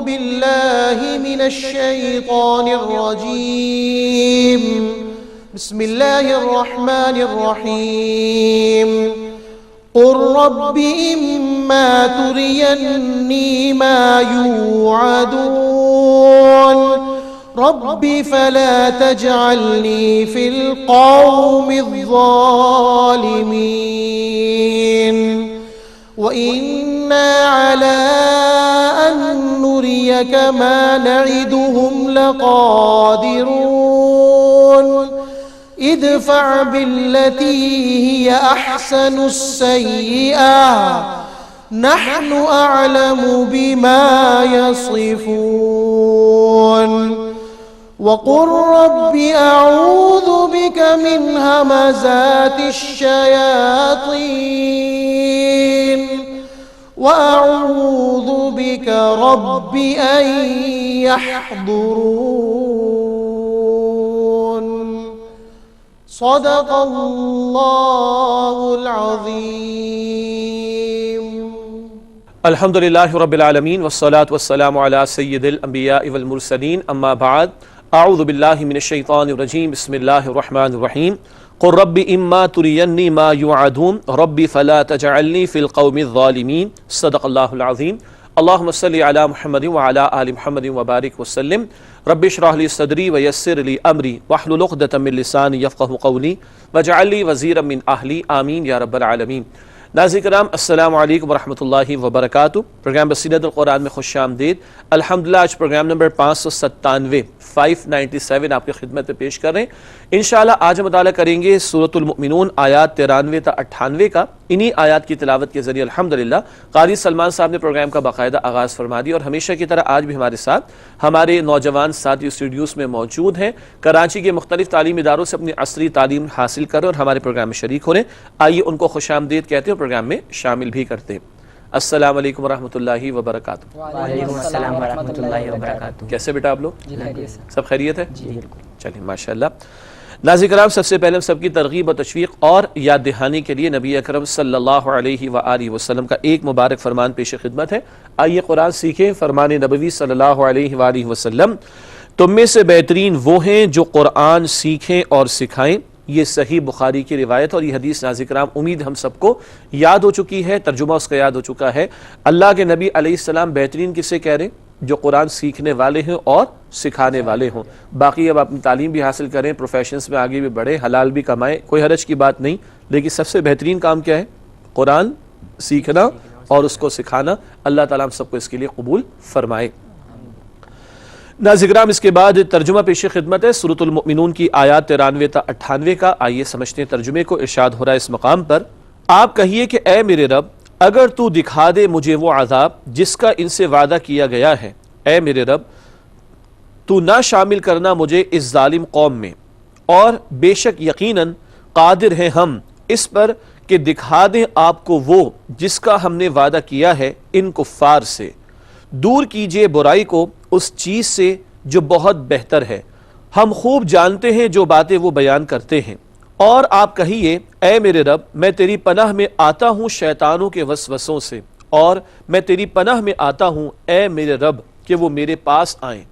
بالله من الشيطان الرجيم. بسم الله الرحمن الرحيم. قل رب إما تريني ما يوعدون رب فلا تجعلني في القوم الظالمين وإنا على أن نريك ما نعدهم لقادرون ادفع بالتي هي أحسن السيئة نحن أعلم بما يصفون وقل رب أعوذ بك من همزات الشياطين وأعوذ بك رب أن يحضرون. صدق الله العظيم. الحمد للہ رب العالمین والصلاة والسلام علی سید الانبیاء والمرسلین اما بعد اعوذ باللہ من الشیطان الرجیم بسم اللہ الرحمن الرحیم. قل رب اما ترینی ما یوعدون رب فلا تجعلنی فی القوم الظالمین. صدق اللہ العظیم. اللہم صلی علی محمد وعلی آل محمد وبارک وسلم. رب اشرح لی صدری ویسر لی امری واحلل عقدۃ من لسانی یفقہوا قولی واجعل لی وزیرا من اہلی آمین یا رب العالمین. ناظرین کرام السلام علیکم ورحمۃ اللہ وبرکاتہ. پروگرام بصیرت القرآن میں خوش آمدید. الحمدللہ آج پروگرام نمبر 597 آپ کی خدمت میں پیش کر رہے ہیں. انشاءاللہ آج ہم مطالعہ کریں گے سورۃ المؤمنون آیات 93 تا 98 کا. انہی آیات کی تلاوت کے ذریعے الحمدللہ قاری سلمان صاحب نے پروگرام کا باقاعدہ آغاز فرما دیا اور ہمیشہ کی طرح آج بھی ہمارے ساتھ ہمارے نوجوان ساتھی اسٹوڈیوز میں موجود ہیں. کراچی کے مختلف تعلیمی اداروں سے اپنی عصری تعلیم حاصل کر رہے ہیں اور ہمارے پروگرام میں شریک ہو رہے ہیں. آئیے ان کو خوش آمدید کہتے ہیں، پروگرام میں شامل بھی کرتے ہیں. السلام علیکم ورحمۃ اللہ وبرکاتہ. وعلیکم السلام ورحمۃ اللہ وبرکاتہ. کیسے بیٹا آپ لوگ؟ سب خیریت ہے؟ جی بالکل. چلیے ماشاءاللہ. ناظرین کرام سب سے پہلے ہم سب کی ترغیب و تشویق اور یاد دہانی کے لیے نبی اکرم صلی اللہ علیہ وآلہ وسلم کا ایک مبارک فرمان پیش خدمت ہے. آئیے قرآن سیکھیں. فرمان نبوی صلی اللہ علیہ وآلہ وسلم: تم میں سے بہترین وہ ہیں جو قرآن سیکھیں اور سکھائیں. یہ صحیح بخاری کی روایت اور یہ حدیث ناظرین کرام امید ہم سب کو یاد ہو چکی ہے، ترجمہ اس کا یاد ہو چکا ہے. اللہ کے نبی علیہ السلام بہترین کسے کہہ رہے ہیں؟ جو قرآن سیکھنے والے ہیں اور سکھانے والے ہوں. باقی اب اپنی تعلیم بھی حاصل کریں، پروفیشنز میں آگے بھی بڑھیں، حلال بھی کمائیں، کوئی حرج کی بات نہیں، لیکن سب سے بہترین کام کیا ہے؟ قرآن سیکھنا اور اس کو سکھانا. اللہ تعالیٰ ہم سب کو اس کے لیے قبول فرمائے. ناظرین کرام اس کے بعد ترجمہ پیش خدمت ہے سورۃ المؤمنون کی آیات 93 تا 98 کا. آئیے سمجھتے ہیں ترجمے کو. ارشاد ہو رہا ہے اس مقام پر: آپ کہیے کہ اے میرے رب اگر تو دکھا دے مجھے وہ عذاب جس کا ان سے وعدہ کیا گیا ہے، اے میرے رب تو نہ شامل کرنا مجھے اس ظالم قوم میں، اور بے شک یقیناً قادر ہیں ہم اس پر کہ دکھا دیں آپ کو وہ جس کا ہم نے وعدہ کیا ہے ان کفار سے. دور کیجئے برائی کو اس چیز سے جو بہت بہتر ہے. ہم خوب جانتے ہیں جو باتیں وہ بیان کرتے ہیں. اور آپ کہیے اے میرے رب میں تیری پناہ میں آتا ہوں شیطانوں کے وسوسوں سے، اور میں تیری پناہ میں آتا ہوں اے میرے رب کہ وہ میرے پاس آئیں.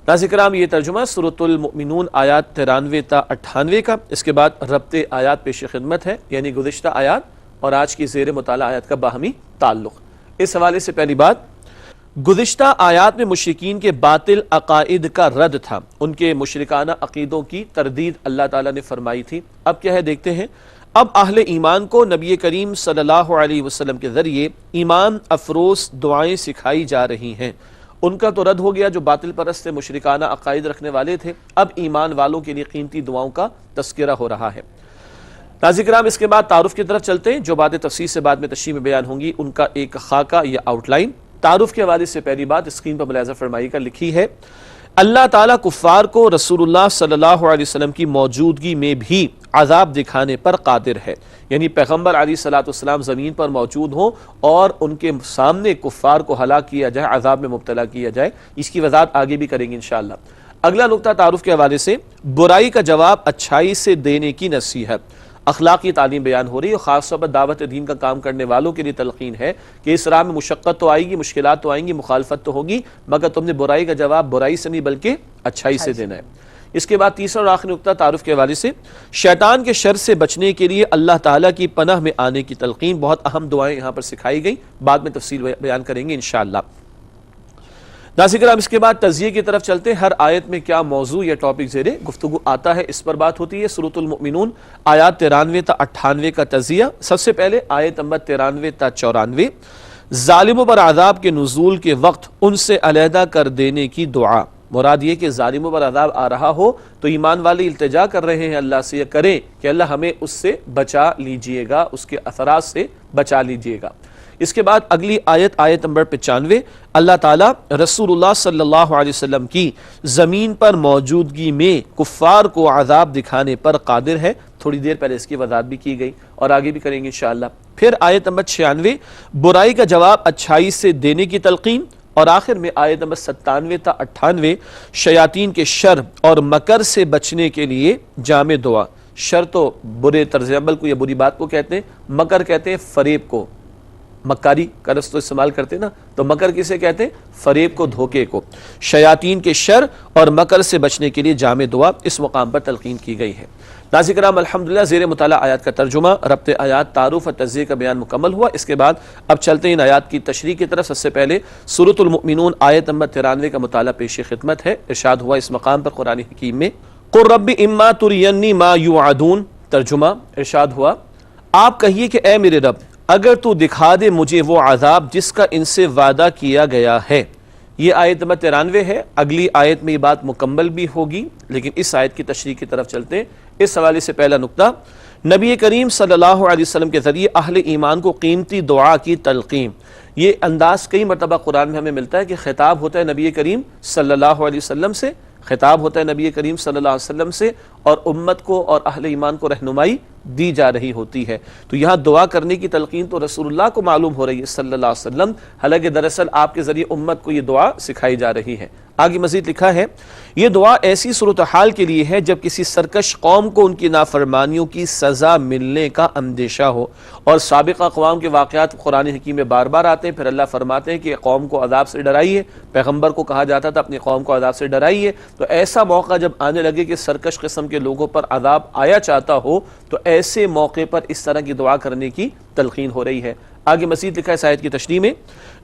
ناظرین کرام یہ ترجمہ سورۃ المؤمنون آیات 93 تا 98 کا. اس کے بعد ربط آیات پیش خدمت ہے، یعنی گزشتہ آیات اور آج کی زیر مطالعہ آیات کا باہمی تعلق. اس حوالے سے پہلی بات، گزشتہ آیات میں مشرکین کے باطل عقائد کا رد تھا، ان کے مشرکانہ عقیدوں کی تردید اللہ تعالیٰ نے فرمائی تھی. اب کیا ہے دیکھتے ہیں. اب اہل ایمان کو نبی کریم صلی اللہ علیہ وسلم کے ذریعے ایمان افروز دعائیں سکھائی جا رہی ہیں. ان کا تو رد ہو گیا جو باطل پرست مشرکانہ عقائد رکھنے والے تھے. اب ایمان والوں کے لیے قیمتی دعاؤں کا تذکرہ ہو رہا ہے. ناظرین کرام اس کے بعد تعارف کی طرف چلتے ہیں. جو باتیں تفصیل سے بعد میں تشریح میں بیان ہوں گی ان کا ایک خاکہ یا آؤٹ لائن. تعارف کے حوالے سے پہلی بات اسکرین پر ملاحظہ فرمائی کا لکھی ہے: اللہ تعالیٰ کفار کو رسول اللہ صلی اللہ علیہ وسلم کی موجودگی میں بھی عذاب دکھانے پر قادر ہے. یعنی پیغمبر علیہ الصلوۃ والسلام زمین پر موجود ہوں اور ان کے سامنے کفار کو ہلاک کیا جائے، عذاب میں مبتلا کیا جائے. اس کی وضاحت آگے بھی کریں گے انشاءاللہ. اگلا نقطہ تعارف کے حوالے سے، برائی کا جواب اچھائی سے دینے کی نصیحت. اخلاقی تعلیم بیان ہو رہی ہے، اور خاص طور پر دعوت دین کا کام کرنے والوں کے لیے تلقین ہے کہ اس راہ میں مشقت تو آئے گی، مشکلات تو آئیں گی، مخالفت تو ہوگی، مگر تم نے برائی کا جواب برائی سے نہیں بلکہ اچھائی سے دینا ہے۔ اس کے بعد تیسرا اور آخری نقطہ تعارف کے حوالے سے شیطان کے شر سے بچنے کے لیے اللہ تعالیٰ کی پناہ میں آنے کی تلقین، بہت اہم دعائیں یہاں پر سکھائی گئی، بعد میں تفصیل بیان کریں گے انشاءاللہ۔ ناظرین کرام، اس کے بعد تجزیے کی طرف چلتے ہیں۔ ہر آیت میں کیا موضوع یا ٹاپک زیر گفتگو آتا ہے اس پر بات ہوتی ہے۔ سورۃ المؤمنون آیات 93 تا 98 کا تجزیہ۔ سب سے پہلے آیت نمبر 93 تا 94، ظالموں پر عذاب کے نزول کے وقت ان سے علیحدہ کر دینے کی دعا۔ مراد یہ کہ ظالموں پر عذاب آ رہا ہو تو ایمان والے التجا کر رہے ہیں اللہ سے، یہ کریں کہ اللہ ہمیں اس سے بچا لیجئے گا، اس کے اثرات سے بچا لیجئے گا۔ اس کے بعد اگلی آیت، آیت نمبر 95، اللہ تعالیٰ رسول اللہ صلی اللہ علیہ وسلم کی زمین پر موجودگی میں کفار کو عذاب دکھانے پر قادر ہے۔ تھوڑی دیر پہلے اس کی وضاحت بھی کی گئی اور آگے بھی کریں گے انشاءاللہ۔ پھر آیت نمبر 96، برائی کا جواب اچھائی سے دینے کی تلقین، اور آخر میں آیت نمبر 97 تا 98، شیاطین کے شر اور مکر سے بچنے کے لیے جامع دعا۔ شر تو برے طرز عمل کو یا بری بات کو کہتے ہیں، مکر کہتے ہیں فریب کو، مکاری کا لفظ تو استعمال کرتے نا، تو مکر کسے کہتے ہیں؟ فریب کو، دھوکے کو۔ شیاطین کے شر اور مکر سے بچنے کے لیے جامع دعا اس مقام پر تلقین کی گئی ہے۔ ناظرین کرام، الحمدللہ زیر مطالعہ آیات کا ترجمہ، ربط آیات، تعارف اور تجزیے کا بیان مکمل ہوا۔ اس کے بعد اب چلتے ہیں ان آیات کی تشریح کی طرف۔ سب سے پہلے سورۃ المؤمنون آیت نمبر 93 کا مطالعہ پیش خدمت ہے۔ ارشاد ہوا اس مقام پر قرآن حکیم میں، قُل رَبِّ إِمَّا تُرِيَنِّي مَا يُوعَدُونَ۔ ترجمہ، ارشاد ہوا آپ کہیے کہ اے میرے رب اگر تو دکھا دے مجھے وہ عذاب جس کا ان سے وعدہ کیا گیا ہے۔ یہ آیت نمبر 93 ہے۔ اگلی آیت میں یہ بات مکمل بھی ہوگی، لیکن اس آیت کی تشریح کی طرف چلتے ہیں۔ اس حوالے سے پہلا نقطہ، نبی کریم صلی اللہ علیہ وسلم کے ذریعے اہل ایمان کو قیمتی دعا کی تلقین۔ یہ انداز کئی مرتبہ قرآن میں ہمیں ملتا ہے کہ خطاب ہوتا ہے نبی کریم صلی اللہ علیہ وسلم سے، خطاب ہوتا ہے نبی کریم صلی اللہ علیہ وسلم سے، اور امت کو اور اہل ایمان کو رہنمائی دی جا رہی ہوتی ہے۔ تو یہاں دعا کرنے کی تلقین تو رسول اللہ کو معلوم ہو رہی ہے صلی اللہ علیہ وسلم، حالانکہ دراصل آپ کے ذریعے امت کو یہ دعا سکھائی جا رہی ہے۔ آگے مزید لکھا ہے، یہ دعا ایسی صورتحال کے لیے ہے جب کسی سرکش قوم کو ان کی نافرمانیوں کی سزا ملنے کا اندیشہ ہو، اور سابقہ اقوام کے واقعات قرآن حکیم میں بار بار آتے ہیں۔ پھر اللہ فرماتے ہیں کہ قوم کو عذاب سے ڈرائیے، پیغمبر کو کہا جاتا تھا اپنی قوم کو عذاب سے ڈرائیے۔ تو ایسا موقع جب آنے لگے کہ سرکش قسم کے لوگوں پر عذاب آیا چاہتا ہو تو ایسے موقع پر اس طرح کی دعا کرنے کی تلقین ہو رہی ہے۔ آگے مزید لکھا ہے اس آیت کی تشریح میں،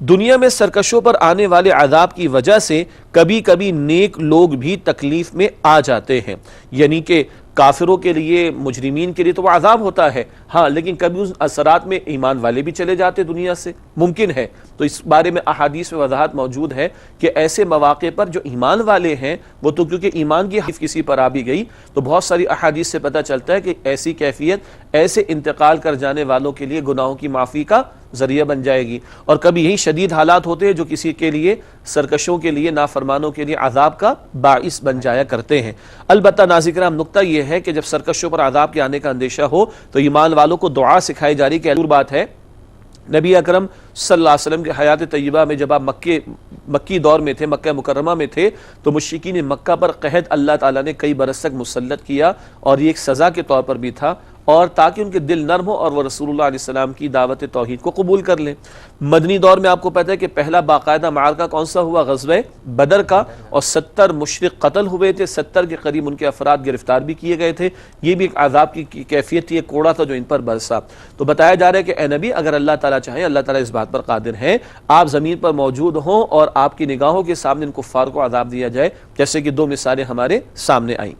دنیا میں سرکشوں پر آنے والے عذاب کی وجہ سے کبھی کبھی نیک لوگ بھی تکلیف میں آ جاتے ہیں، یعنی کہ کافروں کے لیے، مجرمین کے لیے تو وہ عذاب ہوتا ہے، ہاں، لیکن کبھی اس اثرات میں ایمان والے بھی چلے جاتے دنیا سے، ممکن ہے۔ تو اس بارے میں احادیث میں وضاحت موجود ہے کہ ایسے مواقع پر جو ایمان والے ہیں وہ تو کیونکہ ایمان کی حفظ کسی پر آ بھی گئی، تو بہت ساری احادیث سے پتہ چلتا ہے کہ ایسی کیفیت ایسے انتقال کر جانے والوں کے لیے گناہوں کی معافی کا ذریعہ بن جائے گی۔ اور کبھی یہی شدید حالات ہوتے ہیں جو کسی کے لیے، سرکشوں کے لیے، نافرمانوں کے لیے عذاب کا باعث بن جایا کرتے ہیں۔ البتہ ناظرین کرام، نقطہ یہ ہے کہ جب سرکشوں پر عذاب کے آنے کا اندیشہ ہو تو ایمان والوں کو دعا سکھائی جا رہی کہ دور بات ہے، نبی اکرم صلی اللہ علیہ وسلم کے حیات طیبہ میں جب آپ مکی دور میں تھے، مکہ مکرمہ میں تھے، تو مشرکین مکہ پر قحط اللہ تعالیٰ نے کئی برس تک مسلط کیا، اور یہ ایک سزا کے طور پر بھی تھا، اور تاکہ ان کے دل نرم ہو اور وہ رسول اللہ علیہ السلام کی دعوت توحید کو قبول کر لیں۔ مدنی دور میں آپ کو پتہ ہے کہ پہلا باقاعدہ معرکہ کون سا ہوا؟ غزوہ بدر کا، اور 70 مشرک قتل ہوئے تھے، 70 کے قریب ان کے افراد گرفتار بھی کیے گئے تھے۔ یہ بھی ایک عذاب کی کیفیت تھی، ایک کوڑا تھا جو ان پر برسا۔ تو بتایا جا رہا ہے کہ اے نبی، اگر اللہ تعالیٰ چاہیں، اللہ تعالیٰ اس بات پر قادر ہیں، آپ زمین پر موجود ہوں اور آپ کی نگاہوں کے سامنے ان کفار کو عذاب دیا جائے، جیسے کہ 2 مثالیں ہمارے سامنے آئیں۔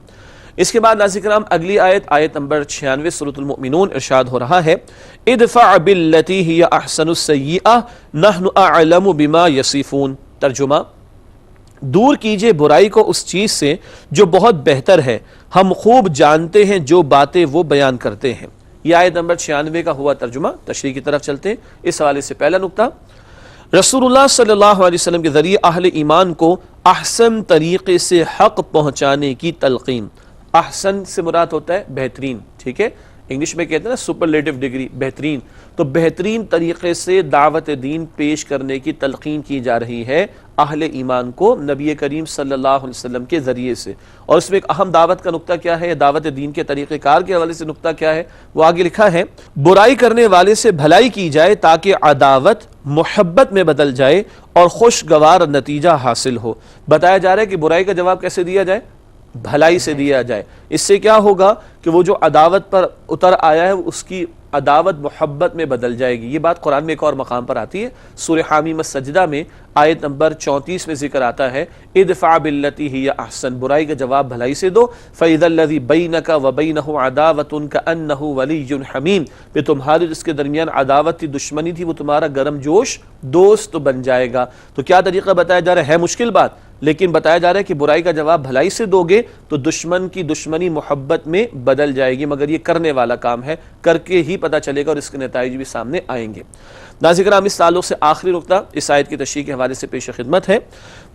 اس کے بعد ناظرین کرام اگلی آیت، آیت نمبر 96 سورۃ المؤمنون، ارشاد ہو رہا ہے، ادفع باللتی ہی احسن السیئہ نحن اعلم بما یصفون۔ ترجمہ، دور کیجئے برائی کو اس چیز سے جو بہت بہتر ہے، ہم خوب جانتے ہیں جو باتیں وہ بیان کرتے ہیں۔ یہ آیت نمبر 96 کا ہوا ترجمہ۔ تشریح کی طرف چلتے ہیں۔ اس حوالے سے پہلا نقطہ، رسول اللہ صلی اللہ علیہ وسلم کے ذریعے اہل ایمان کو احسن طریقے سے حق پہنچانے کی تلقین۔ احسن سے مراد ہوتا ہے بہترین، ٹھیک ہے، انگلش میں کہتے ہیں نا سپرلیٹو ڈگری، بہترین، تو بہترین طریقے سے دعوت دین پیش کرنے کی تلقین کی جا رہی ہے اہل ایمان کو نبی کریم صلی اللہ علیہ وسلم کے ذریعے سے۔ اور اس میں ایک اہم دعوت کا نقطہ کیا ہے، دعوت دین کے طریقہ کار کے حوالے سے نقطہ کیا ہے، وہ آگے لکھا ہے، برائی کرنے والے سے بھلائی کی جائے تاکہ عداوت محبت میں بدل جائے اور خوشگوار نتیجہ حاصل ہو۔ بتایا جا رہا ہے کہ برائی کا جواب کیسے دیا جائے، بھلائی سے دیا جائے۔ اس سے کیا ہوگا کہ وہ جو عداوت پر اتر آیا ہے اس کی عداوت محبت میں بدل جائے گی۔ یہ بات قرآن میں ایک اور مقام پر آتی ہے، سورہ حامیم السجدہ میں آیت نمبر 34 میں ذکر آتا ہے، ادفع باللتی ہی احسن، برائی کا جواب بھلائی سے دو، فاذا الذی بینک وبینہ عداوۃ کأنہ ولی حمیم، پھر تمہاری جس کے درمیان عداوت تھی، دشمنی تھی، وہ تمہارا گرم جوش دوست بن جائے گا۔ تو کیا طریقہ بتایا جا رہا ہے مشکل بات، لیکن بتایا جا رہا ہے کہ برائی کا جواب بھلائی سے دو گے تو دشمن کی دشمنی محبت میں بدل جائے گی، مگر یہ کرنے والا کام ہے، کر کے ہی پتہ چلے گا اور اس کے نتائج بھی سامنے آئیں گے۔ ناظرین کرام، اس تعلق سے آخری نقطہ اس آیت کی تشریح کے حوالے سے پیش خدمت ہے،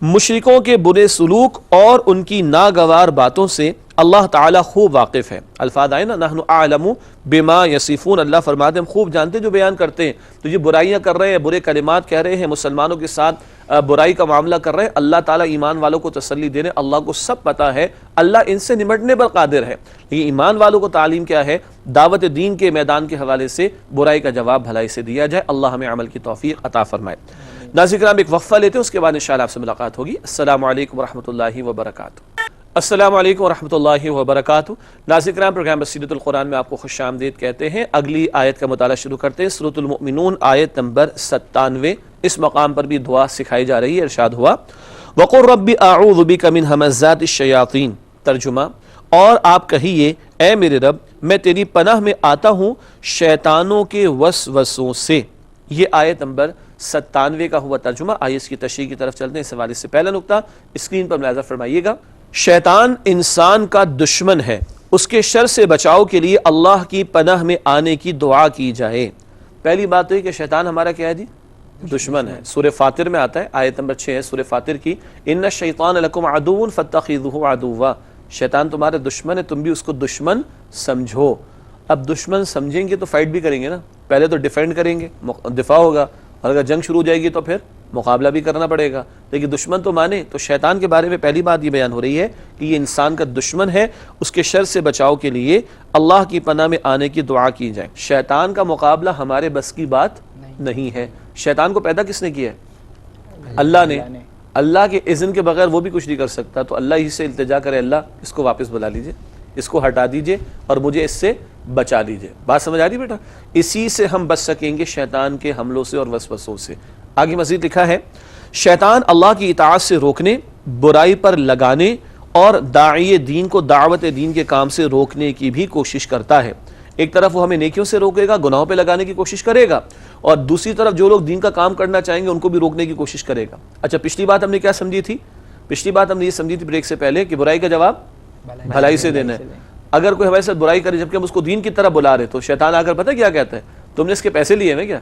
مشرکوں کے برے سلوک اور ان کی ناگوار باتوں سے اللہ تعالیٰ خوب واقف ہے۔ الفاظ آئے نا، نحن اعلم بما یصفون، اللہ فرماتے ہیں ہم خوب جانتے جو بیان کرتے ہیں۔ تو یہ برائیاں کر رہے ہیں، برے کلمات کہہ رہے ہیں، مسلمانوں کے ساتھ برائی کا معاملہ کر رہے ہیں، اللہ تعالیٰ ایمان والوں کو تسلی دے رہے ہیں، اللہ کو سب پتہ ہے، اللہ ان سے نمٹنے پر قادر ہے۔ لیکن ایمان والوں کو تعلیم کیا ہے، دعوت دین کے میدان کے حوالے سے برائی کا جواب بھلائی سے دیا جائے۔ اللہ ہمیں عمل کی توفیق عطا فرمائے۔ ناظرین کرام، ایک وقفہ لیتے ہیں، اس کے بعد انشاءاللہ آپ سے ملاقات ہوگی۔ السلام علیکم ورحمۃ اللہ وبرکاتہ۔ السلام علیکم ورحمۃ اللہ وبرکاتہ۔ ناظرین کرام، پروگرام بصیرت القرآن میں آپ کو خوش آمدید کہتے ہیں۔ اگلی آیت کا مطالعہ شروع کرتے ہیں، سورۃ المؤمنون آیت نمبر 97۔ اس مقام پر بھی دعا سکھائی جا رہی ہے۔ ارشاد ہوا، وَقُلْ رَبِّ أَعُوذُ بِكَ مِنْ هَمَزَاتِ الشَّيَاطِينِ، ترجمہ، اور آپ کہیے اے میرے رب میں تیری پناہ میں آتا ہوں شیطانوں کے وسوسوں سے۔ یہ آیت نمبر 97 کا ہوا ترجمہ۔ آئیے اس کی تشریح کی طرف چلتے ہیں۔ اس حوالے سے پہلا نقطہ اسکرین پر ملاحظہ فرمائیے گا، شیطان انسان کا دشمن ہے، اس کے شر سے بچاؤ کے لیے اللہ کی پناہ میں آنے کی دعا کی جائے۔ پہلی بات تو یہ کہ شیطان ہمارا کیا ہے جی، دشمن ہے۔ سورہ فاطر میں آتا ہے، آیت نمبر 6 ہے سورہ فاطر کی، ان الشیطان لکم عدو فاتخذوہ عدوا، شیطان تمہارا دشمن ہے، تم بھی اس کو دشمن سمجھو۔ اب دشمن سمجھیں گے تو فائٹ بھی کریں گے نا، پہلے تو ڈیفینڈ کریں گے، دفاع ہوگا، اور اگر جنگ شروع ہو جائے گی تو پھر مقابلہ بھی کرنا پڑے گا، لیکن دشمن تو مانے۔ تو شیطان کے بارے میں پہلی بات یہ بیان ہو رہی ہے کہ یہ انسان کا دشمن ہے، اس کے شر سے بچاؤ کے لیے اللہ کی پناہ میں آنے کی دعا کی جائے۔ شیطان کا مقابلہ ہمارے بس کی بات نہیں ہے۔ شیطان کو پیدا کس نے کیا ہے؟ اللہ نے۔ اللہ کے اذن کے بغیر وہ بھی کچھ نہیں کر سکتا، تو اللہ ہی سے التجا کرے، اللہ اس کو واپس بلا لیجئے، اس کو ہٹا دیجئے اور مجھے اس سے بچا لیجئے۔ بات سمجھ آ رہی بیٹا؟ اسی سے ہم بچ سکیں گے شیطان کے حملوں سے اور وسوسوں سے۔ آگے مزید لکھا ہے، شیطان اللہ کی اطاعت سے روکنے، برائی پر لگانے اور داعی دین کو دعوت دین کے کام سے روکنے کی بھی کوشش کرتا ہے۔ ایک طرف وہ ہمیں نیکیوں سے روکے گا، گناہوں پہ لگانے کی کوشش کرے گا، اور دوسری طرف جو لوگ دین کا کام کرنا چاہیں گے ان کو بھی روکنے کی کوشش کرے گا۔ اچھا، پچھلی بات ہم نے کیا سمجھی تھی؟ پچھلی بات ہم نے یہ سمجھی تھی بریک سے پہلے کہ برائی کا جواب بھلائی سے دینا ہے۔ اگر کوئی ہمارے ساتھ برائی کرے جبکہ ہم اس کو دین کی طرف بلا رہے تو شیطان آ کر پتہ کیا کہتا ہے، تم نے اس کے پیسے لیے ہیں کیا؟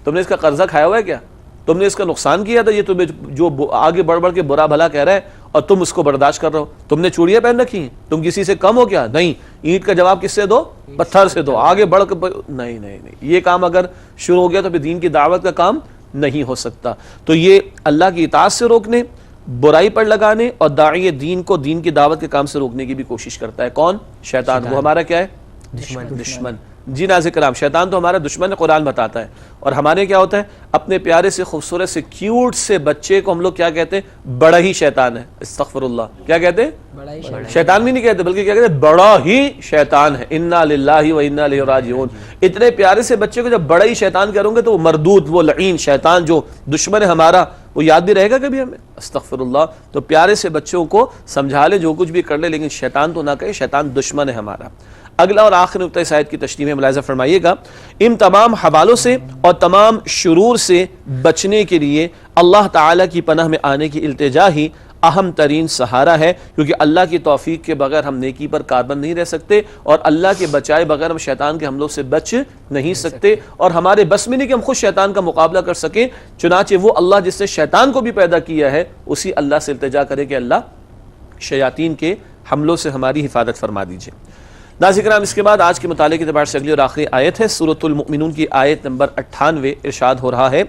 تم نے اس کا قرضہ کھایا ہوا ہے کیا؟ تم نے اس کا نقصان کیا تھا، یہ تمہیں جو آگے بڑھ بڑھ کے برا بھلا کہہ رہا ہے اور تم اس کو برداشت کر رہے ہو۔ تم نے چوڑیاں پہن رکھی ہیں، تم کسی سے کم ہو کیا؟ نہیں، اینٹ کا جواب کس سے دو؟ پتھر سے دو۔ آگے بڑھ کر نہیں نہیں نہیں، یہ کام اگر شروع ہو گیا تو پھر دین کی دعوت کا کام نہیں ہو سکتا۔ تو یہ اللہ کی اطاعت سے روکنے، برائی پر لگانے اور داعی دین کو دین کی دعوت کے کام سے روکنے کی بھی کوشش کرتا ہے۔ کون؟ شیطان۔ وہ ہمارا کیا ہے؟ دشمن۔ جی ناظرین کرام، شیطان تو ہمارا دشمن ہے، قرآن بتاتا ہے۔ اور ہمارے کیا ہوتا ہے، اپنے پیارے سے خوبصورت سے کیوٹ سے بچے کو ہم لوگ کیا کہتے ہیں؟ بڑا ہی شیطان ہے۔ استغفر اللہ، کیا کہتے ہیں؟ شیطان بھی نہیں کہتے بلکہ کیا کہتے ہیں؟ بڑا ہی شیطان ہے۔ انا للہ و انا الیہ راجعون۔ اتنے پیارے سے بچے کو جب بڑا ہی شیطان کروں گے تو وہ مردود، وہ لعین شیطان جو دشمن ہے ہمارا، وہ یاد بھی رہے گا کبھی ہمیں؟ استغفر اللہ۔ تو پیارے سے بچوں کو سمجھا لے، جو کچھ بھی کر لے، لیکن شیطان تو نہ کہے، شیطان دشمن ہے ہمارا۔ اگلا اور آخری نقطہ اس آیت کی تشریح میں ملاحظہ فرمائیے گا، ان تمام حوالوں سے اور تمام شرور سے بچنے کے لیے اللہ تعالیٰ کی پناہ میں آنے کی التجا ہی اہم ترین سہارا ہے، کیونکہ اللہ کی توفیق کے بغیر ہم نیکی پر کاربند نہیں رہ سکتے، اور اللہ کے بچائے بغیر ہم شیطان کے حملوں سے بچ نہیں سکتے، اور ہمارے بس میں نہیں کہ ہم خود شیطان کا مقابلہ کر سکیں۔ چنانچہ وہ اللہ جس نے شیطان کو بھی پیدا کیا ہے، اسی اللہ سے التجا کرے کہ اللہ شیاطین کے حملوں سے ہماری حفاظت فرما دیجئے۔ ناظرین کرام، اس کے بعد آج کے مطالعے کے اعتبار سے اگلی اور آخری آیت ہے سورۃ المؤمنون کی آیت نمبر 98. ارشاد ہو رہا ہے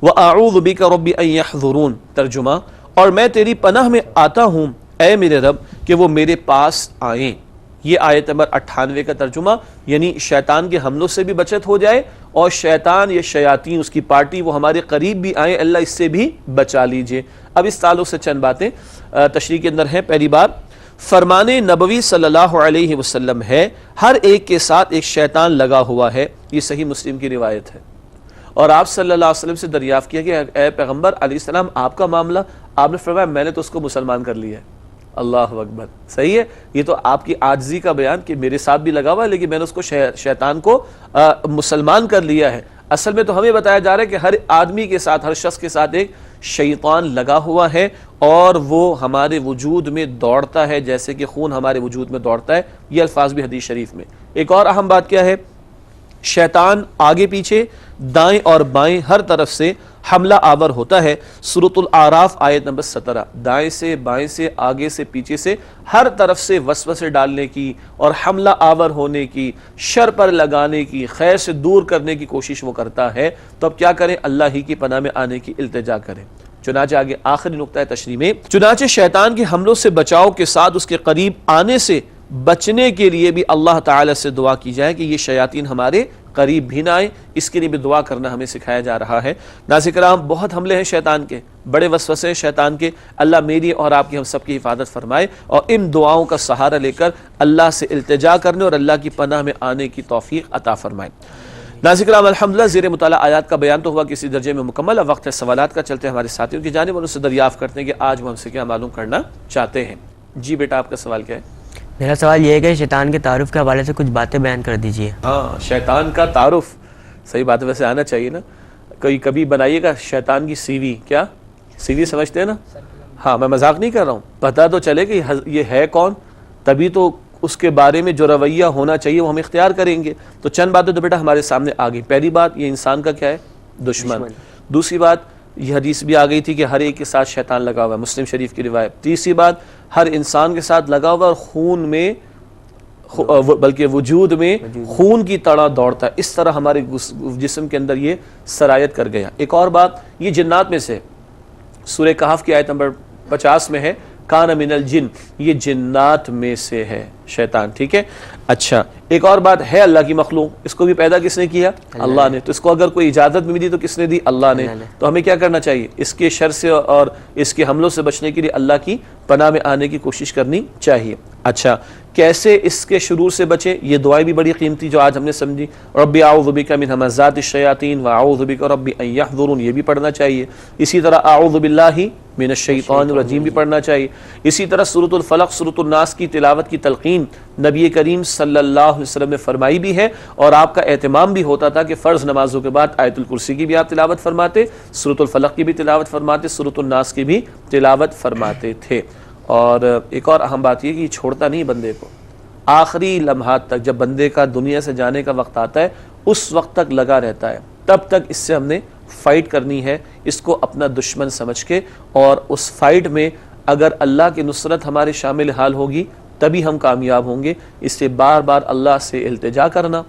وَأَعُوذُ بِكَ رَبِّ أَن يَحْضُرُونَ. ترجمہ، اور میں تیری پناہ میں آتا ہوں اے میرے رب کہ وہ میرے پاس آئیں. یہ آیت نمبر 98 کا ترجمہ، یعنی شیطان کے حملوں سے بھی بچت ہو جائے اور شیطان یا شیاطین اس کی پارٹی وہ ہمارے قریب بھی آئیں، اللہ اس سے بھی بچا لیجئے. اب اس تعلق سے چند باتیں تشریح کے اندر ہیں. پہلی بات، فرمان نبوی صلی اللہ علیہ وسلم ہے ہر ایک کے ساتھ ایک شیطان لگا ہوا ہے. یہ صحیح مسلم کی روایت ہے. اور آپ صلی اللہ علیہ وسلم سے دریافت کیا کہ اے پیغمبر علیہ السلام آپ کا معاملہ، آپ نے فرمایا میں نے تو اس کو مسلمان کر لیا ہے. اللہ اکبر. صحیح ہے، یہ تو آپ کی عاجزی کا بیان کہ میرے ساتھ بھی لگا ہوا ہے لیکن میں نے اس کو شیطان کو مسلمان کر لیا ہے. اصل میں تو ہمیں بتایا جا رہا ہے کہ ہر آدمی کے ساتھ، ہر شخص کے ساتھ ایک شیطان لگا ہوا ہے اور وہ ہمارے وجود میں دوڑتا ہے جیسے کہ خون ہمارے وجود میں دوڑتا ہے. یہ الفاظ بھی حدیث شریف میں. ایک اور اہم بات کیا ہے، شیطان آگے پیچھے، دائیں اور بائیں ہر طرف سے حملہ آور ہوتا ہے. سورۃ الاعراف آیت نمبر 17. دائیں سے، بائیں سے، آگے سے، پیچھے سے، ہر طرف سے وسوسے ڈالنے کی اور حملہ آور ہونے کی، شر پر لگانے کی، خیر سے دور کرنے کی کوشش وہ کرتا ہے. تو اب کیا کریں؟ اللہ ہی کی پناہ میں آنے کی التجا کریں. چنانچہ آگے آخری نقطہ تشریح میں، چنانچہ شیطان کے حملوں سے بچاؤ کے ساتھ اس کے قریب آنے سے بچنے کے لیے بھی اللہ تعالی سے دعا کی جائے کہ یہ شیاطین ہمارے قریب بھی نہ آئے. اس کے لیے بھی دعا کرنا ہمیں سکھایا جا رہا ہے. ناظرین کرام، بہت حملے ہیں شیطان کے، بڑے وسوسے ہیں شیطان کے. اللہ میری اور آپ کی، ہم سب کی حفاظت فرمائے اور ان دعاؤں کا سہارا لے کر اللہ سے التجا کرنے اور اللہ کی پناہ میں آنے کی توفیق عطا فرمائے. ناظرین کرام، الحمدللہ زیر مطالعہ آیات کا بیان تو ہوا کسی درجے میں مکمل. اب وقت ہے سوالات کا. چلتے ہیں ہمارے ساتھیوں کی جانب اور ان سے دریافت کرتے ہیں کہ آج وہ ہم سے کیا معلوم کرنا چاہتے ہیں. جی بیٹا، آپ کا سوال کیا ہے؟ میرا سوال یہ ہے کہ شیطان کے تعارف کے حوالے سے کچھ باتیں بیان کر دیجئے. ہاں، شیطان کا تعارف صحیح بات ہے، ویسے آنا چاہیے نا. کبھی بنائیے گا شیطان کی سی وی. کیا سی وی سمجھتے ہیں نا؟ ہاں، میں مذاق نہیں کر رہا ہوں. پتہ تو چلے کہ یہ ہے کون، تبھی تو اس کے بارے میں جو رویہ ہونا چاہیے وہ ہم اختیار کریں گے. تو چند باتیں تو بیٹا ہمارے سامنے آ گئی. پہلی بات، یہ انسان کا کیا ہے؟ دشمن. دوسری بات، یہ حدیث بھی آ گئی تھی کہ ہر ایک کے ساتھ شیطان لگا ہوا ہے، مسلم شریف کی روایت. تیسری بات، ہر انسان کے ساتھ لگا ہوا اور خون میں، بلکہ وجود میں خون کی طرح دوڑتا ہے. اس طرح ہمارے جسم کے اندر یہ سرایت کر گیا. ایک اور بات، یہ جنات میں سے، سورہ کہف کی آیت نمبر 50 میں ہے کان من الجن، یہ جنات میں سے ہے شیطان. ٹھیک ہے. اچھا، ایک اور بات ہے، اللہ کی مخلوق، اس کو بھی پیدا کس نے کیا؟ اللہ نے. تو اس کو اگر کوئی اجازت ملی تو کس نے دی؟ اللہ نے. تو ہمیں کیا کرنا چاہیے؟ اس کے شر سے اور اس کے حملوں سے بچنے کے لیے اللہ کی پناہ میں آنے کی کوشش کرنی چاہیے. اچھا، کیسے اس کے شرور سے بچیں؟ یہ دعائیں بھی بڑی قیمتی جو آج ہم نے سمجھی. رب اعوذ بک من ہمزات الشیاطین واعوذ بک رب ان یحضرون، یہ بھی پڑھنا چاہیے. اسی طرح اعوذ باللہ من الشیطان الرجیم بھی پڑھنا چاہیے. اسی طرح سورۃ الفلق، سورۃ الناس کی تلاوت کی تلقین نبی کریم صلی اللہ علیہ وسلم نے فرمائی بھی ہے اور آپ کا اہتمام بھی ہوتا تھا کہ فرض نمازوں کے بعد آیت الکرسی کی بھی آپ تلاوت فرماتے، سورۃ الفلق کی بھی تلاوت فرماتے، سورۃ الناس کی بھی تلاوت فرماتے تھے. اور ایک اور اہم بات یہ کہ یہ چھوڑتا نہیں بندے کو، آخری لمحات تک. جب بندے کا دنیا سے جانے کا وقت آتا ہے اس وقت تک لگا رہتا ہے. تب تک اس سے ہم نے فائٹ کرنی ہے، اس کو اپنا دشمن سمجھ کے. اور اس فائٹ میں اگر اللہ کی نصرت ہمارے شامل حال ہوگی تبھی ہم کامیاب ہوں گے. اس سے بار بار اللہ سے التجا کرنا،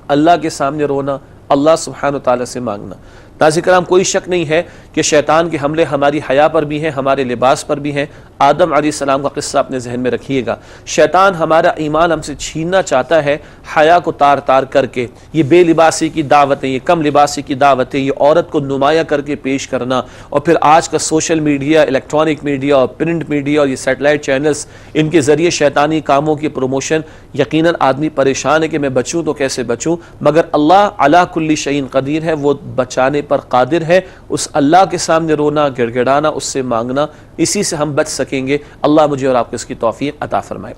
اللہ کے سامنے رونا، اللہ سبحانہ وتعالی سے مانگنا. ناظرین کرام، کوئی شک نہیں ہے کہ شیطان کے حملے ہماری حیا پر بھی ہیں، ہمارے لباس پر بھی ہیں. آدم علیہ السلام کا قصہ اپنے ذہن میں رکھیے گا. شیطان ہمارا ایمان ہم سے چھیننا چاہتا ہے حیا کو تار تار کر کے. یہ بے لباسی کی دعوتیں، یہ کم لباسی کی دعوتیں، یہ عورت کو نمایاں کر کے پیش کرنا، اور پھر آج کا سوشل میڈیا، الیکٹرانک میڈیا اور پرنٹ میڈیا اور یہ سیٹلائٹ چینلز، ان کے ذریعے شیطانی کاموں کی پروموشن. یقیناً آدمی پریشان ہے کہ میں بچوں تو کیسے بچوں، مگر اللہ علی کل شیء قدیر ہے، وہ بچانے پر قادر ہے. اس اللہ کے سامنے رونا، گڑ گڑانا، اس سے مانگنا، اسی سے ہم بچ سکیں گے. اللہ مجھے اور آپ کو اس کی توفیق عطا فرمائے.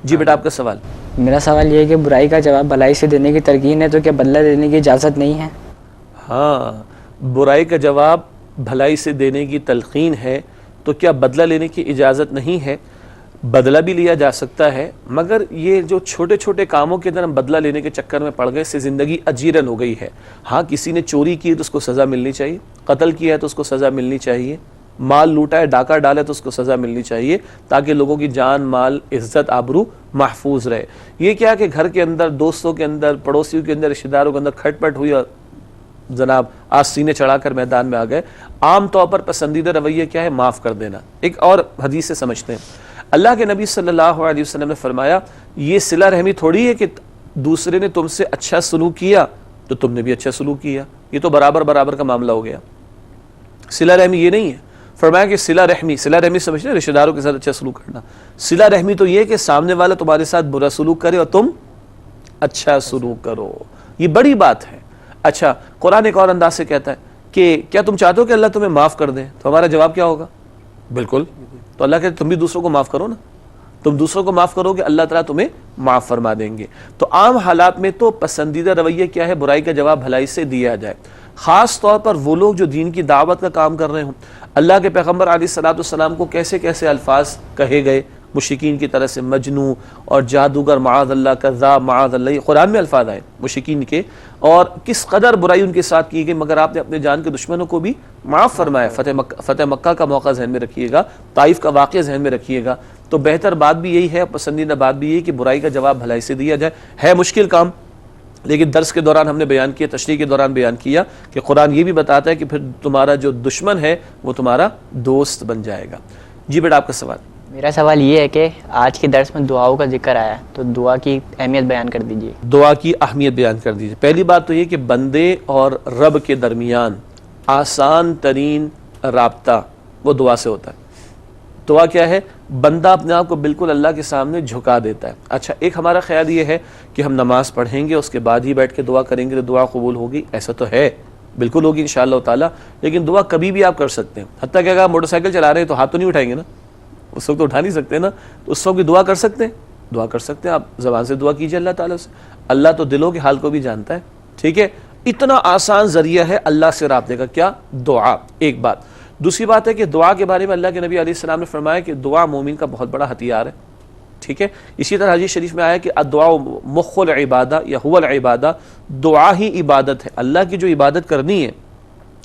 جی بیٹا، آپ کا سوال. میرا سوال یہ ہے کہ برائی کا جواب بھلائی سے دینے کی تلقین ہے، تو کیا بدلہ دینے کی اجازت نہیں ہے؟ ہاں، برائی کا جواب بھلائی سے دینے کی تلقین ہے تو کیا بدلہ لینے کی اجازت نہیں ہے؟ بدلہ بھی لیا جا سکتا ہے، مگر یہ جو چھوٹے چھوٹے کاموں کے اندر ہم بدلہ لینے کے چکر میں پڑ گئے، اس سے زندگی اجیرن ہو گئی ہے. ہاں، کسی نے چوری کی تو اس کو سزا ملنی چاہیے، قتل کیا ہے تو اس کو سزا ملنی چاہیے، مال لوٹا ہے، ڈاکہ ڈالا ہے تو اس کو سزا ملنی چاہیے تاکہ لوگوں کی جان، مال، عزت، آبرو محفوظ رہے۔ یہ کیا کہ گھر کے اندر، دوستوں کے اندر، پڑوسیوں کے اندر، رشتہ داروں کے اندر کھٹ پٹ ہوئی اور جناب آج سینے چڑھا کر میدان میں آ گئے۔ عام طور پر پسندیدہ رویہ کیا ہے؟ معاف کر دینا۔ ایک اور حدیث سے سمجھتے ہیں، اللہ کے نبی صلی اللہ علیہ وسلم نے فرمایا یہ صلہ رحمی تھوڑی ہے کہ دوسرے نے تم سے اچھا سلوک کیا تو تم نے بھی اچھا سلوک کیا، یہ تو برابر برابر کا معاملہ ہو گیا۔ صلہ رحمی یہ نہیں ہے، فرمایا کہ صلہ رحمی سمجھتے ہیں رشتہ داروں کے ساتھ اچھا سلوک کرنا۔ صلہ رحمی تو یہ کہ سامنے والا تمہارے ساتھ برا سلوک کرے اور تم اچھا سلوک کرو، یہ بڑی بات ہے۔ اچھا، قرآن ایک اور انداز سے کہتا ہے کہ کیا تم چاہتے ہو کہ اللہ تمہیں معاف کر دے؟ تو ہمارا جواب کیا ہوگا؟ بالکل۔ تو اللہ کہتے تم بھی دوسروں کو معاف کرو نا، تم دوسروں کو معاف کرو گے اللہ تعالیٰ تمہیں معاف فرما دیں گے۔ تو عام حالات میں تو پسندیدہ رویہ کیا ہے؟ برائی کا جواب بھلائی سے دیا جائے، خاص طور پر وہ لوگ جو دین کی دعوت کا کام کر رہے ہوں۔ اللہ کے پیغمبر علیہ الصلوۃ والسلام کو کیسے کیسے الفاظ کہے گئے مشرکین کی طرف سے، مجنوں اور جادوگر، معاذ اللہ، کذاب، معاذ اللہ، یہ قرآن میں الفاظ آئے مشرکین کے، اور کس قدر برائی ان کے ساتھ کی گئی، مگر آپ نے اپنے جان کے دشمنوں کو بھی معاف فرمایا۔ فتح مکہ کا موقع ذہن میں رکھیے گا، طائف کا واقعہ ذہن میں رکھیے گا۔ تو بہتر بات بھی یہی ہے، پسندیدہ بات بھی یہی کہ برائی کا جواب بھلائی سے دیا جائے۔ ہے مشکل کام، لیکن درس کے دوران ہم نے بیان کیا، تشریح کے دوران بیان کیا کہ قرآن یہ بھی بتاتا ہے کہ پھر تمہارا جو دشمن ہے وہ تمہارا دوست بن جائے گا۔ جی بیٹا، آپ کا سوال۔ میرا سوال یہ ہے کہ آج کے درس میں دعاؤں کا ذکر آیا ہے، تو دعا کی اہمیت بیان کر دیجیے۔ دعا کی اہمیت بیان کر دیجیے۔ پہلی بات تو یہ کہ بندے اور رب کے درمیان آسان ترین رابطہ وہ دعا سے ہوتا ہے۔ دعا کیا ہے؟ بندہ اپنے آپ کو بالکل اللہ کے سامنے جھکا دیتا ہے۔ اچھا، ایک ہمارا خیال یہ ہے کہ ہم نماز پڑھیں گے اس کے بعد ہی بیٹھ کے دعا کریں گے تو دعا قبول ہوگی، ایسا تو ہے، بالکل ہوگی انشاءاللہ تعالی، لیکن دعا کبھی بھی آپ کر سکتے ہیں۔ حتیٰ کہ اگر آپ موٹر سائیکل چلا رہے ہیں تو ہاتھ تو نہیں اٹھائیں گے نا، اس وقت تو اٹھا نہیں سکتے نا، تو اس وقت بھی دعا کر سکتے ہیں، دعا کر سکتے ہیں۔ آپ زبان سے دعا کیجئے اللہ تعالیٰ سے، اللہ تو دلوں کے حال کو بھی جانتا ہے، ٹھیک ہے؟ اتنا آسان ذریعہ ہے اللہ سے رابطے کا، کیا؟ دعا، ایک بات۔ دوسری بات ہے کہ دعا کے بارے میں اللہ کے نبی علیہ السلام نے فرمایا کہ دعا مومن کا بہت بڑا ہتھیار ہے، ٹھیک ہے؟ اسی طرح حدیث شریف میں آیا کہ الدعاء مخ العبادہ یا هو العبادہ، دعا ہی عبادت ہے۔ اللہ کی جو عبادت کرنی ہے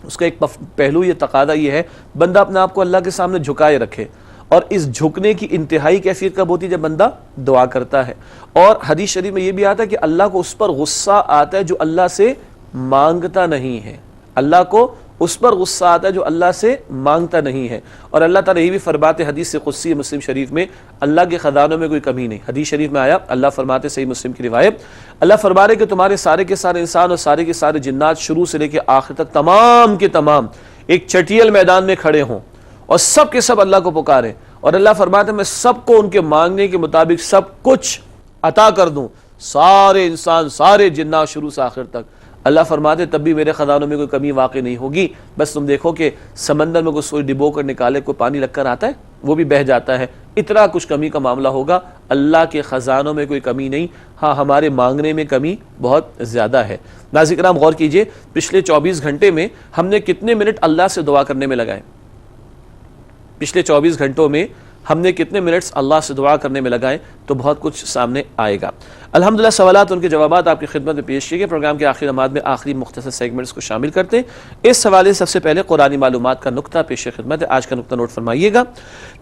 اس کا ایک پہلو یہ تقاضا یہ ہے بندہ اپنے آپ کو اللہ کے سامنے جھکائے رکھے، اور اس جھکنے کی انتہائی کیفیت کب ہوتی ہے؟ جب بندہ دعا کرتا ہے۔ اور حدیث شریف میں یہ بھی آتا ہے کہ اللہ کو اس پر غصہ آتا ہے جو اللہ سے مانگتا نہیں ہے، اللہ کو اس پر غصہ آتا ہے جو اللہ سے مانگتا نہیں ہے۔ اور اللہ تعالیٰ یہ بھی فرماتے حدیث قدسی مسلم شریف میں، اللہ کے خزانوں میں کوئی کمی نہیں۔ حدیث شریف میں آیا، اللہ فرماتے، صحیح مسلم کی روایت، اللہ فرما رہے کہ تمہارے سارے کے سارے انسان اور سارے کے سارے جنات شروع سے لے کے آخر تک تمام کے تمام ایک چٹیل میدان میں کھڑے ہوں اور سب کے سب اللہ کو پکاریں، اور اللہ فرماتے ہیں میں سب کو ان کے مانگنے کے مطابق سب کچھ عطا کر دوں، سارے انسان، سارے جنات شروع سے آخر تک۔ اللہ فرماتے تب بھی میرے خزانوں میں کوئی کمی واقع نہیں ہوگی، بس تم دیکھو کہ سمندر میں کوئی سوئی ڈبو کر نکالے، کوئی پانی لگ کر آتا ہے وہ بھی بہہ جاتا ہے، اتنا کچھ کمی کا معاملہ ہوگا۔ اللہ کے خزانوں میں کوئی کمی نہیں، ہاں ہمارے مانگنے میں کمی بہت زیادہ ہے۔ ناظرین کرام غور کیجئے، پچھلے 24 گھنٹے میں ہم نے کتنے منٹ اللہ سے دعا کرنے میں لگائے؟ پچھلے 24 گھنٹوں میں ہم نے کتنے منٹس اللہ سے دعا کرنے میں لگائیں؟ تو بہت کچھ سامنے آئے گا۔ الحمدللہ سوالات ان کے جوابات آپ کی خدمت میں پیش کیے گئے۔ پروگرام کے آخری نماز میں آخری مختصر سیگمنٹس کو شامل کرتے ہیں۔ اس حوالے سے سب سے پہلے قرآنی معلومات کا نقطہ پیش خدمت ہے۔ آج کا نقطہ نوٹ فرمائیے گا۔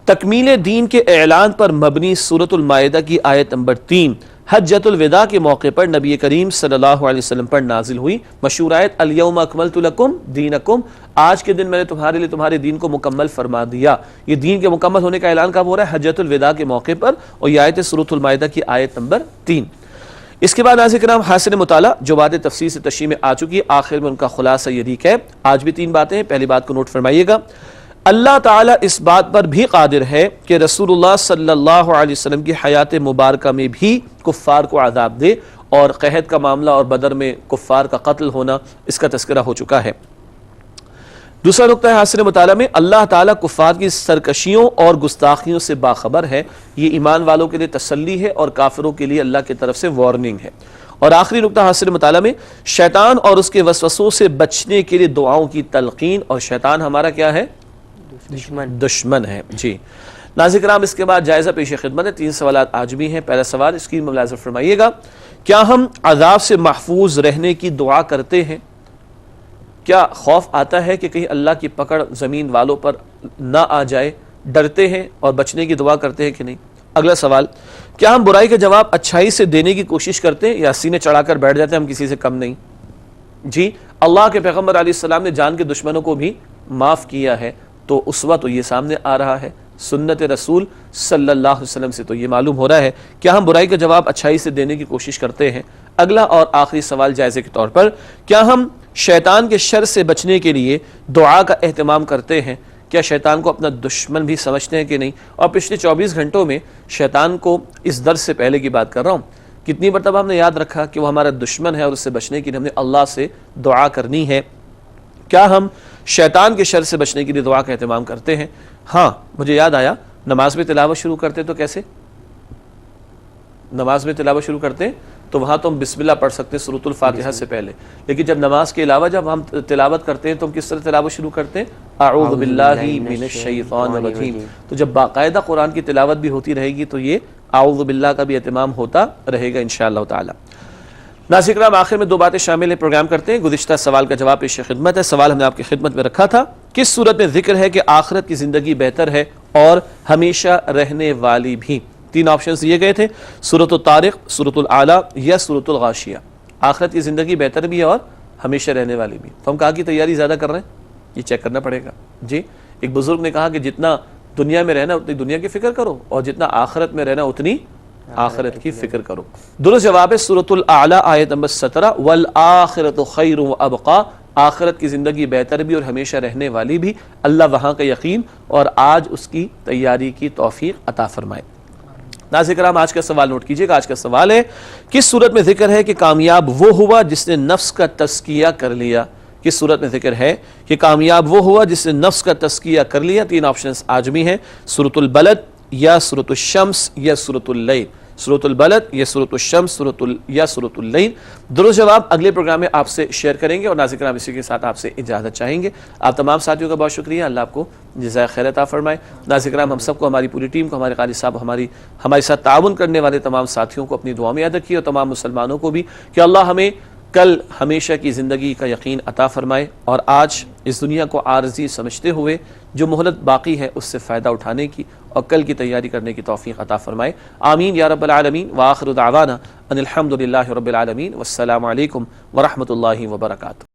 تکمیل دین کے اعلان پر مبنی سورۃ المائدہ کی آیت نمبر 3 حجۃ الوداع کے موقع پر نبی کریم صلی اللہ علیہ وسلم پر نازل ہوئی۔ مشہور آیت الیوم اکملت لکم دینکم، آج کے دن میں نے تمہارے لیے تمہارے دین کو مکمل فرما دیا۔ یہ دین کے مکمل ہونے کا اعلان کب ہو رہا ہے؟ حجۃ الوداع کے موقع پر، اور یہ آیت سورۃ المائدہ کی آیت نمبر 3۔ اس کے بعد ناظرین کرام حاصل مطالعہ جو باتیں تفصیل سے تشریح میں آ چکی ہے، آخر میں ان کا خلاصہ یہ ریک ہے۔ آج بھی 3 باتیں ہیں۔ پہلی بات کو نوٹ فرمائیے گا، اللہ تعالیٰ اس بات پر بھی قادر ہے کہ رسول اللہ صلی اللہ علیہ وسلم کی حیات مبارکہ میں بھی کفار کو عذاب دے، اور قحط کا معاملہ اور بدر میں کفار کا قتل ہونا اس کا تذکرہ ہو چکا ہے۔ دوسرا نقطہ ہے حاصل مطالعہ میں، اللہ تعالیٰ کفار کی سرکشیوں اور گستاخیوں سے باخبر ہے، یہ ایمان والوں کے لیے تسلی ہے اور کافروں کے لیے اللہ کی طرف سے وارننگ ہے۔ اور آخری نقطہ حاصل مطالعہ میں، شیطان اور اس کے وسوسوں سے بچنے کے لیے دعاؤں کی تلقین، اور شیطان ہمارا کیا ہے؟ دشمن ہے۔ جی ناظرین کرام، اس کے بعد جائزہ پیش خدمت ہے۔ 3 سوالات آج بھی ہیں۔ پہلا سوال اسکرین میں ملاحظہ فرمائیے گا، کیا ہم عذاب سے محفوظ رہنے کی دعا کرتے ہیں؟ کیا خوف آتا ہے کہ کہیں اللہ کی پکڑ زمین والوں پر نہ آ جائے؟ ڈرتے ہیں اور بچنے کی دعا کرتے ہیں کہ نہیں؟ اگلا سوال، کیا ہم برائی کا جواب اچھائی سے دینے کی کوشش کرتے ہیں یا سینے چڑھا کر بیٹھ جاتے ہیں ہم کسی سے کم نہیں؟ جی، اللہ کے پیغمبر علیہ السلام نے جان کے دشمنوں کو بھی معاف کیا ہے، تو اسوہ تو یہ سامنے آ رہا ہے، سنت رسول صلی اللہ علیہ وسلم سے تو یہ معلوم ہو رہا ہے۔ کیا ہم برائی کا جواب اچھائی سے دینے کی کوشش کرتے ہیں؟ اگلا اور آخری سوال جائزے کے طور پر، کیا ہم شیطان کے شر سے بچنے کے لیے دعا کا اہتمام کرتے ہیں؟ کیا شیطان کو اپنا دشمن بھی سمجھتے ہیں کہ نہیں؟ اور پچھلے 24 گھنٹوں میں شیطان کو اس درس سے پہلے کی بات کر رہا ہوں، کتنی مرتبہ ہم نے یاد رکھا کہ وہ ہمارا دشمن ہے اور اس سے بچنے کے لیے ہم نے اللہ سے دعا کرنی ہے؟ کیا ہم شیطان کے شر سے بچنے کے لیے دعا کا اہتمام کرتے ہیں؟ ہاں، مجھے یاد آیا، نماز میں تلاوت شروع کرتے تو کیسے؟ نماز میں تلاوت شروع کرتے تو وہاں تو ہم بسم اللہ پڑھ سکتے ہیں سورۃ الفاتحہ سے پہلے، لیکن جب نماز کے علاوہ جب ہم تلاوت کرتے ہیں تو ہم کس طرح تلاوت شروع کرتے ہیں؟ اعوذ باللہ من الشیطان الرجیم۔ تو جب باقاعدہ قرآن کی تلاوت بھی ہوتی رہے گی تو یہ اعوذ باللہ کا بھی اہتمام ہوتا رہے گا انشاءاللہ تعالی۔ ناظرین کرام، آخر میں دو باتیں شامل ہیں، پروگرام کرتے ہیں۔ گزشتہ سوال کا جواب پیش خدمت ہے۔ سوال ہم نے آپ کی خدمت میں رکھا تھا، کس صورت میں ذکر ہے کہ آخرت کی زندگی بہتر ہے اور ہمیشہ رہنے والی بھی؟ تین آپشنز دیے گئے تھے، سورۃ الطارق، سورۃ الاعلیٰ یا سورۃ الغاشیہ۔ آخرت کی زندگی بہتر بھی ہے اور ہمیشہ رہنے والی بھی، تو ہم کہاں کی تیاری زیادہ کر رہے ہیں؟ یہ چیک کرنا پڑے گا۔ جی، ایک بزرگ نے کہا کہ جتنا دنیا میں رہنا اتنی دنیا کی فکر کرو، اور جتنا آخرت میں رہنا اتنی آخرت کی فکر کرو۔ درست جواب ہے سورۃ الاعلیٰ آیت نمبر 17، والآخرۃ خیر وابقیٰ، آخرت کی زندگی بہتر بھی اور ہمیشہ رہنے والی بھی، اللہ وہاں کا یقین اور آج اس کی تیاری کی توفیق عطا فرمائے۔ ناظرین کرام، آج کا سوال نوٹ کیجئے گا۔ آج کا سوال ہے، کس صورت میں ذکر ہے کہ کامیاب وہ ہوا جس نے نفس کا تزکیہ کر لیا؟ کس صورت میں ذکر ہے کہ کامیاب وہ ہوا جس نے نفس کا تزکیہ کر لیا؟ تین آپشنز آج بھی ہیں، سورۃ البلد یا سورۃ الشمس یا سورۃ اللیل۔ سورۃ البلد یا سورۃ الشمس یا سورۃ اللیل۔ درست جواب اگلے پروگرام میں آپ سے شیئر کریں گے، اور ناظرین کرام اسی کے ساتھ آپ سے اجازت چاہیں گے۔ آپ تمام ساتھیوں کا بہت شکریہ، اللہ آپ کو جزائے خیر عطا فرمائے۔ ناظرین کرام، ہم سب کو، ہماری پوری ٹیم کو، ہمارے قاری صاحب، ہمارے ساتھ تعاون کرنے والے تمام ساتھیوں کو اپنی دعا میں یاد رکھیے، اور تمام مسلمانوں کو بھی کہ اللہ ہمیں کل ہمیشہ کی زندگی کا یقین عطا فرمائے، اور آج اس دنیا کو عارضی سمجھتے ہوئے جو مہلت باقی ہے اس سے فائدہ اٹھانے کی اور کل کی تیاری کرنے کی توفیق عطا فرمائے۔ آمین یا رب العالمین، وآخر دعوانا ان الحمد للہ رب العالمین، والسلام علیکم ورحمۃ اللہ وبرکاتہ۔